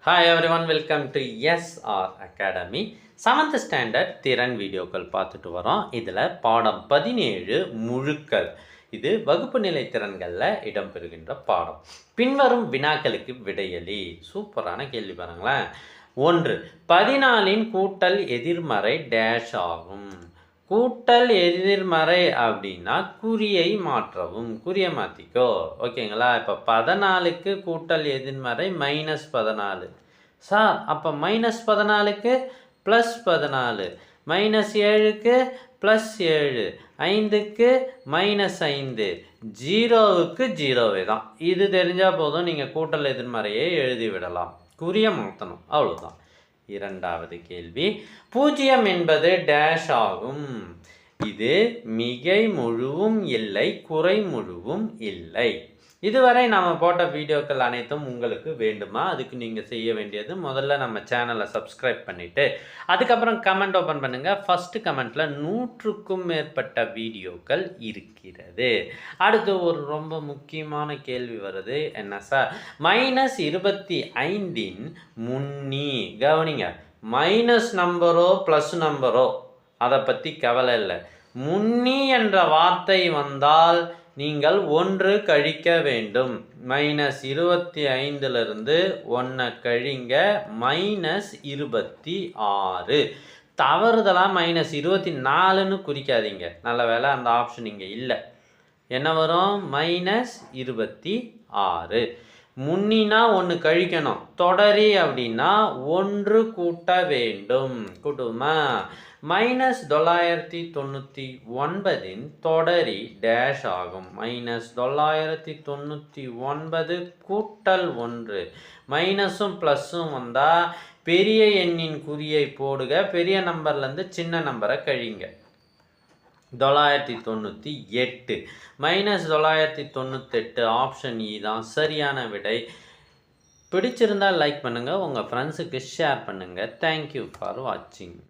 Hi everyone, welcome to SR Academy. 7th standard திறன் வீடியோக்கள் பார்த்துட்டு வரோம். இதில் பாடம் 17 முழுக்கள். இது வகுப்பு நிலை திறன்களில் இடம்பெறுகின்ற பாடம். பின்வரும் வினாக்களுக்கு விடையளி. சூப்பரான கேள்வி பாருங்களேன். 1. 14இன் கூட்டல் எதிர்மறை டேஷ் ஆகும். கூட்டல் எதிர்மறை அப்படின்னா குறியை மாற்றவும். குறியை மாற்றிக்கோ. ஓகேங்களா? இப்போ 14க்கு கூட்டல் எதிர்மறை -14. சார் அப்போ -14க்கு +14, -7க்கு +7, 5க்கு -5, 0க்கு 0 தான். இது தெரிஞ்சால் போதும், நீங்கள் கூட்டல் எதிர்மறையை எழுதிவிடலாம். குறியை மாற்றணும், அவ்வளோதான். 2வது கேள்வி, 0 என்பது டேஷ் ஆகும். இது மிகை முழுவும் இல்லை, குறை முழுவும் இல்லை. இதுவரை நம்ம போட்ட வீடியோக்கள் அனைத்தும் உங்களுக்கு வேண்டுமா? அதுக்கு நீங்கள் செய்ய வேண்டியது, முதல்ல நம்ம சேனலை சப்ஸ்கிரைப் பண்ணிவிட்டு அதுக்கப்புறம் கமெண்ட் ஓப்பன் பண்ணுங்கள். ஃபஸ்ட்டு கமெண்ட்டில் 100க்கும் மேற்பட்ட வீடியோக்கள் இருக்கிறது. அடுத்து ஒரு ரொம்ப முக்கியமான கேள்வி வருது. என்ன சார்? -25இன் முன்னி. கவனிங்க, மைனஸ் நம்பரோ ப்ளஸ் நம்பரோ அதை பற்றி கவலை இல்லை. முன்னி என்ற வார்த்தை வந்தால் நீங்கள் 1 கழிக்க வேண்டும். -25லிருந்து 1 கழிங்க, -26. தவறுதலாக -24ன்னு குறிக்காதீங்க. நல்ல வேலை அந்த ஆப்ஷன் இங்கே இல்லை. என்ன வரும்? -26. முன்னினா 1 கழிக்கணும். தொடரி அப்படின்னா 1 கூட்ட வேண்டும். கூட்டுமா? -999இன் தொடரி டேஷ் ஆகும். -999 கூட்டல் 1. மைனஸும் ப்ளஸ்ஸும் வந்தால் பெரிய எண்ணின் குறியை போடுக, பெரிய நம்பர்லேருந்து சின்ன நம்பரை கழிங்க. 998 -998 ஆப்ஷன் இ தான் சரியான விடை. பிடிச்சிருந்தால் லைக் பண்ணுங்கள், உங்கள் ஃப்ரெண்ட்ஸுக்கு ஷேர் பண்ணுங்கள். தேங்க்யூ ஃபார் வாட்சிங்.